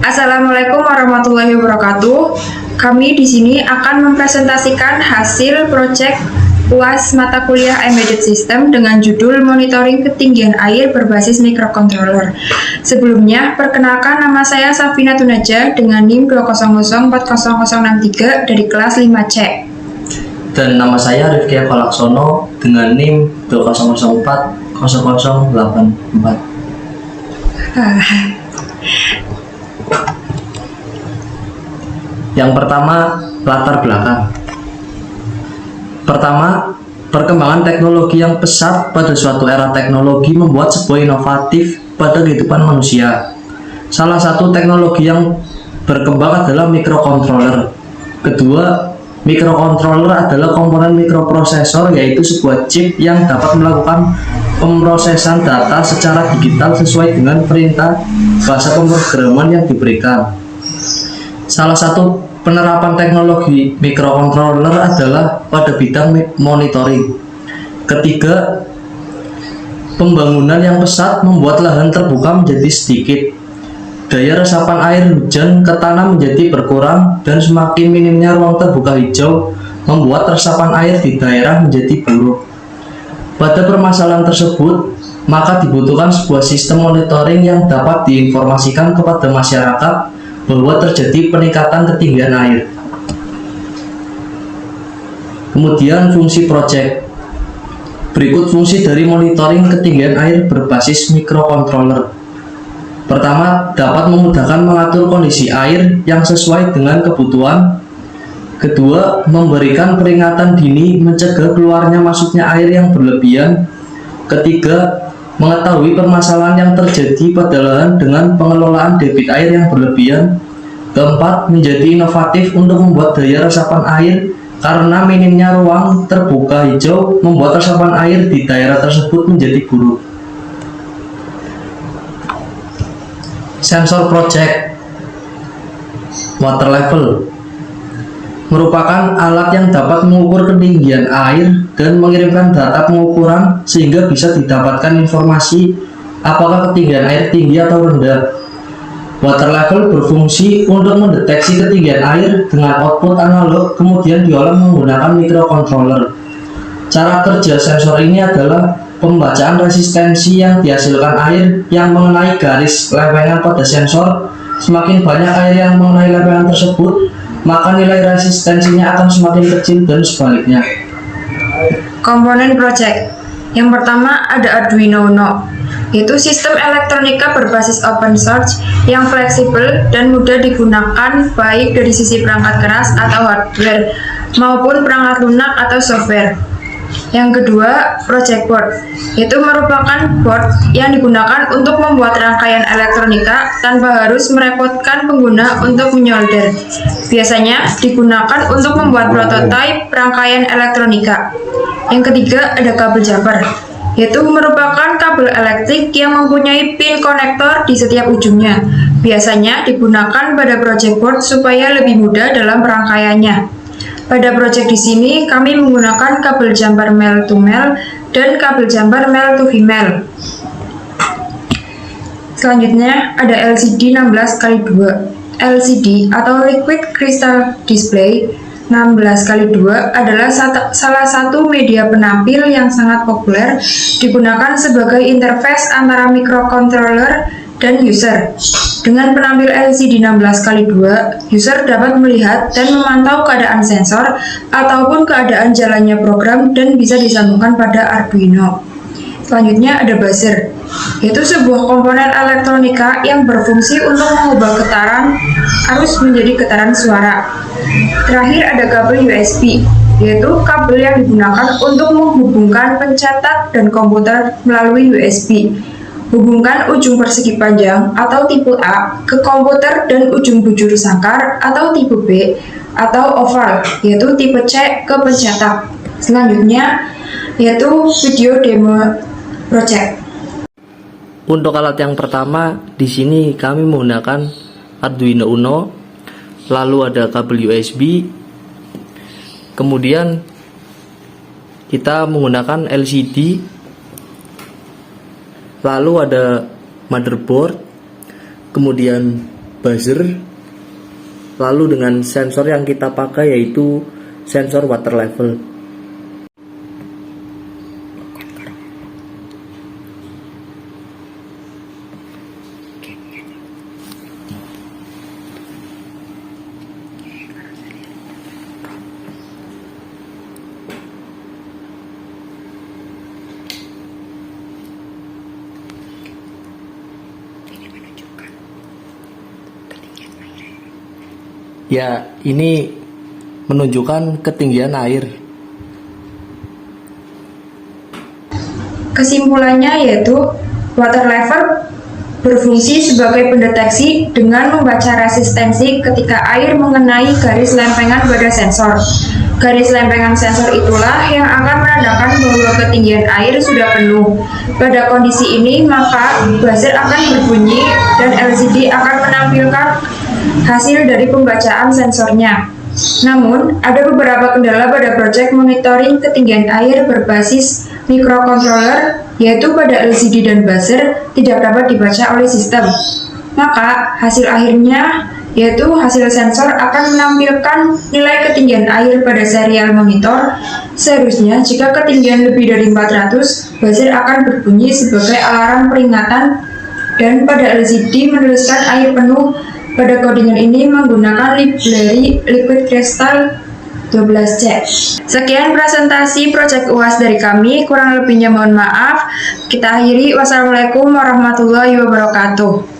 Assalamualaikum warahmatullahi wabarakatuh. Kami di sini akan mempresentasikan hasil proyek UAS mata kuliah Embedded System dengan judul Monitoring Ketinggian Air berbasis Microcontroller. Sebelumnya, perkenalkan nama saya Safina Tunaja dengan NIM 2004063 dari kelas 5C. Dan nama saya Rifki Laksono dengan NIM 2004084. Yang pertama, latar belakang. Pertama, perkembangan teknologi yang pesat pada suatu era teknologi membuat sebuah inovatif pada kehidupan manusia. Salah satu teknologi yang berkembang adalah microcontroller. Kedua, microcontroller adalah komponen mikroprosesor, yaitu sebuah chip yang dapat melakukan pemrosesan data secara digital sesuai dengan perintah bahasa pemrograman yang diberikan. Salah satu penerapan teknologi microcontroller adalah pada bidang monitoring. Ketiga, pembangunan yang pesat membuat lahan terbuka menjadi sedikit. Daya resapan air hujan ke tanah menjadi berkurang dan semakin minimnya ruang terbuka hijau membuat resapan air di daerah menjadi buruk. Pada permasalahan tersebut, maka dibutuhkan sebuah sistem monitoring yang dapat diinformasikan kepada masyarakat bahwa terjadi peningkatan ketinggian air. Kemudian fungsi proyek. Berikut fungsi dari monitoring ketinggian air berbasis microcontroller. Pertama, dapat memudahkan mengatur kondisi air yang sesuai dengan kebutuhan. Kedua, memberikan peringatan dini mencegah keluarnya masuknya air yang berlebihan. Ketiga, mengetahui permasalahan yang terjadi pada lahan dengan pengelolaan debit air yang berlebihan. Keempat, menjadi inovatif untuk membuat daya resapan air karena minimnya ruang terbuka hijau membuat resapan air di daerah tersebut menjadi buruk. Sensor project. Water level merupakan alat yang dapat mengukur ketinggian air dan mengirimkan data pengukuran sehingga bisa didapatkan informasi apakah ketinggian air tinggi atau rendah. Water level berfungsi untuk mendeteksi ketinggian air dengan output analog kemudian diolah menggunakan microcontroller. Cara kerja sensor ini adalah pembacaan resistensi yang dihasilkan air yang mengenai garis lempengan pada sensor. Semakin banyak air yang mengenai lempengan tersebut, maka nilai resistensinya akan semakin kecil dan sebaliknya. Komponen project. Yang pertama ada Arduino Uno, yaitu sistem elektronika berbasis open source yang fleksibel dan mudah digunakan baik dari sisi perangkat keras atau hardware maupun perangkat lunak atau software. Yang kedua, project board, yaitu merupakan board yang digunakan untuk membuat rangkaian elektronika tanpa harus merepotkan pengguna untuk menyolder. Biasanya digunakan untuk membuat prototipe rangkaian elektronika. Yang ketiga, ada kabel jumper, yaitu merupakan kabel elektrik yang mempunyai pin konektor di setiap ujungnya. Biasanya digunakan pada project board supaya lebih mudah dalam perangkaiannya. Pada proyek di sini kami menggunakan kabel jumper male to male dan kabel jumper male to female. Selanjutnya ada LCD 16x2. LCD atau Liquid Crystal Display 16x2 adalah salah satu media penampil yang sangat populer digunakan sebagai interface antara microcontroller dan user. Dengan penampil LCD 16x2, user dapat melihat dan memantau keadaan sensor ataupun keadaan jalannya program dan bisa disambungkan pada Arduino. Selanjutnya ada buzzer, yaitu sebuah komponen elektronika yang berfungsi untuk mengubah getaran arus menjadi getaran suara. Terakhir ada kabel USB, yaitu kabel yang digunakan untuk menghubungkan pencetak dan komputer melalui USB. Hubungkan ujung persegi panjang atau tipe A ke komputer dan ujung bujur sangkar atau tipe B atau oval, yaitu tipe C ke pencetak. Selanjutnya yaitu video demo project. Untuk alat yang pertama, di sini kami menggunakan Arduino Uno, lalu ada kabel USB, kemudian kita menggunakan LCD, lalu ada motherboard, kemudian buzzer, lalu dengan sensor yang kita pakai yaitu sensor water level. Ya, ini menunjukkan ketinggian air. Kesimpulannya yaitu water level berfungsi sebagai pendeteksi dengan membaca resistensi ketika air mengenai garis lempengan pada sensor. Garis lempengan sensor itulah yang akan menandakan bahwa ketinggian air sudah penuh. Pada kondisi ini, maka buzzer akan berbunyi dan LCD akan menampilkan hasil dari pembacaan sensornya. Namun, ada beberapa kendala pada proyek monitoring ketinggian air berbasis microcontroller, yaitu pada LCD dan buzzer tidak dapat dibaca oleh sistem. Maka, hasil akhirnya yaitu hasil sensor akan menampilkan nilai ketinggian air pada serial monitor. Seharusnya, jika ketinggian lebih dari 400, buzzer akan berbunyi sebagai alarm peringatan, dan pada LCD menuliskan air penuh. Pada codingan ini menggunakan library Liquid Crystal 12C. Sekian presentasi proyek UAS dari kami, kurang lebihnya mohon maaf. Kita akhiri, wassalamualaikum warahmatullahi wabarakatuh.